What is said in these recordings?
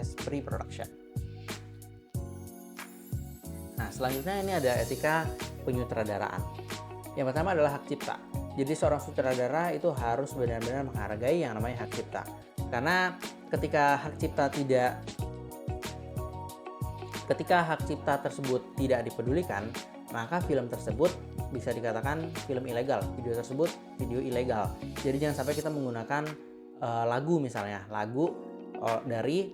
proses pre-production. Nah, selanjutnya ini ada etika penyutradaraan. Yang pertama adalah hak cipta. Jadi seorang sutradara itu harus benar-benar menghargai yang namanya hak cipta. Karena ketika hak cipta tersebut tidak dipedulikan, maka film tersebut bisa dikatakan film ilegal, video tersebut video ilegal. Jadi jangan sampai kita menggunakan lagu misalnya, lagu dari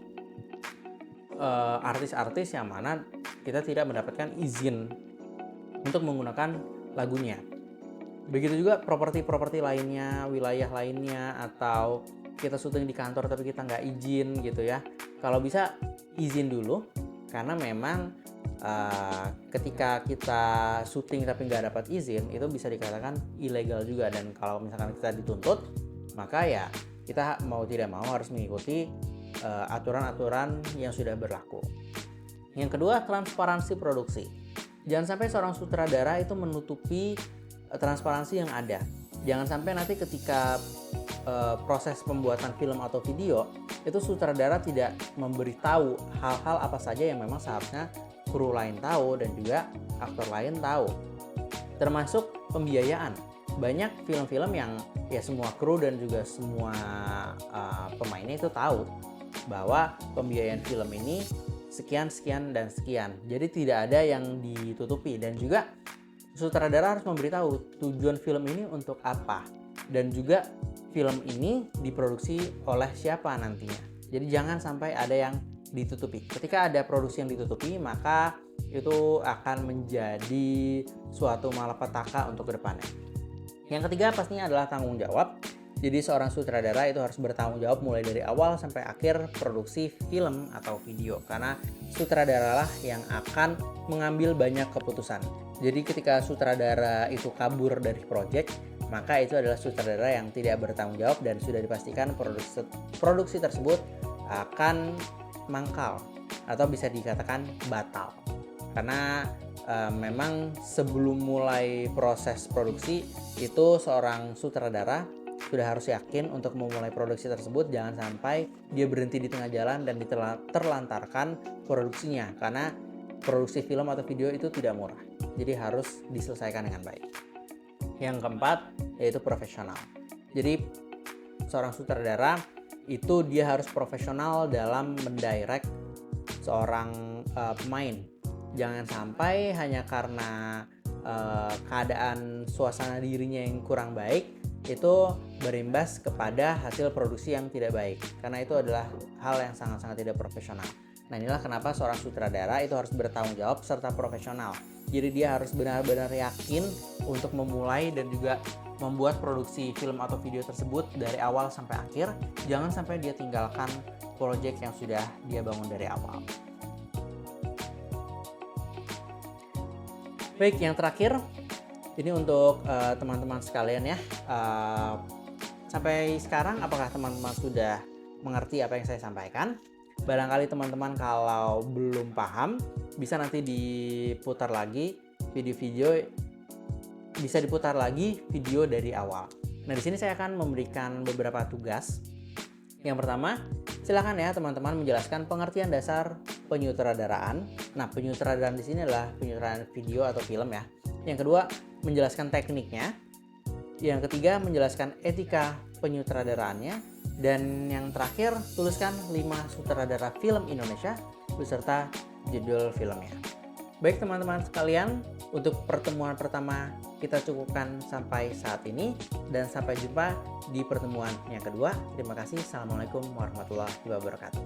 artis-artis yang mana kita tidak mendapatkan izin untuk menggunakan lagunya. Begitu juga properti-properti lainnya, wilayah lainnya, atau kita syuting di kantor tapi kita nggak izin gitu ya. Kalau bisa izin dulu, karena memang ketika kita syuting tapi nggak dapat izin, itu bisa dikatakan ilegal juga. Dan kalau misalkan kita dituntut, maka ya kita mau tidak mau harus mengikuti aturan-aturan yang sudah berlaku. Yang kedua, transparansi produksi. Jangan sampai seorang sutradara itu menutupi transparansi yang ada. Jangan sampai nanti ketika proses pembuatan film atau video itu sutradara tidak memberitahu hal-hal apa saja yang memang seharusnya kru lain tahu dan juga aktor lain tahu. Termasuk pembiayaan. Banyak film-film yang ya semua kru dan juga semua pemainnya itu tahu bahwa pembiayaan film ini sekian, sekian, dan sekian. Jadi tidak ada yang ditutupi. Dan juga sutradara harus memberitahu tujuan film ini untuk apa. Dan juga film ini diproduksi oleh siapa nantinya. Jadi jangan sampai ada yang ditutupi. Ketika ada produksi yang ditutupi, maka itu akan menjadi suatu malapetaka untuk kedepannya. Yang ketiga pastinya adalah tanggung jawab. Jadi seorang sutradara itu harus bertanggung jawab mulai dari awal sampai akhir produksi film atau video, karena sutradara lah yang akan mengambil banyak keputusan. Jadi ketika sutradara itu kabur dari proyek, maka itu adalah sutradara yang tidak bertanggung jawab dan sudah dipastikan produksi tersebut akan mangkal atau bisa dikatakan batal. Karena memang sebelum mulai proses produksi itu seorang sutradara sudah harus yakin untuk memulai produksi tersebut, jangan sampai dia berhenti di tengah jalan dan terlantarkan produksinya, karena produksi film atau video itu tidak murah, jadi harus diselesaikan dengan baik. Yang keempat yaitu profesional. Jadi seorang sutradara itu dia harus profesional dalam mendirect seorang pemain. Jangan sampai hanya karena keadaan suasana dirinya yang kurang baik itu berimbas kepada hasil produksi yang tidak baik, karena itu adalah hal yang sangat-sangat tidak profesional. Nah, inilah kenapa seorang sutradara itu harus bertanggung jawab serta profesional. Jadi dia harus benar-benar yakin untuk memulai dan juga membuat produksi film atau video tersebut dari awal sampai akhir. Jangan sampai dia tinggalkan proyek yang sudah dia bangun dari awal. Baik, yang terakhir ini untuk teman-teman sekalian ya. Sampai sekarang apakah teman-teman sudah mengerti apa yang saya sampaikan? Barangkali teman-teman kalau belum paham, bisa nanti diputar lagi video-video, bisa diputar lagi video dari awal. Nah, di sini saya akan memberikan beberapa tugas. Yang pertama, silakan ya teman-teman menjelaskan pengertian dasar penyutradaraan. Nah, penyutradaraan di sini adalah penyutradaraan video atau film ya. Yang kedua, menjelaskan tekniknya. Yang ketiga, menjelaskan etika penyutradaraannya. Dan yang terakhir, tuliskan 5 sutradara film Indonesia beserta judul filmnya. Baik teman-teman sekalian, untuk pertemuan pertama kita cukupkan sampai saat ini, dan sampai jumpa di pertemuan yang kedua. Terima kasih. Assalamualaikum warahmatullahi wabarakatuh.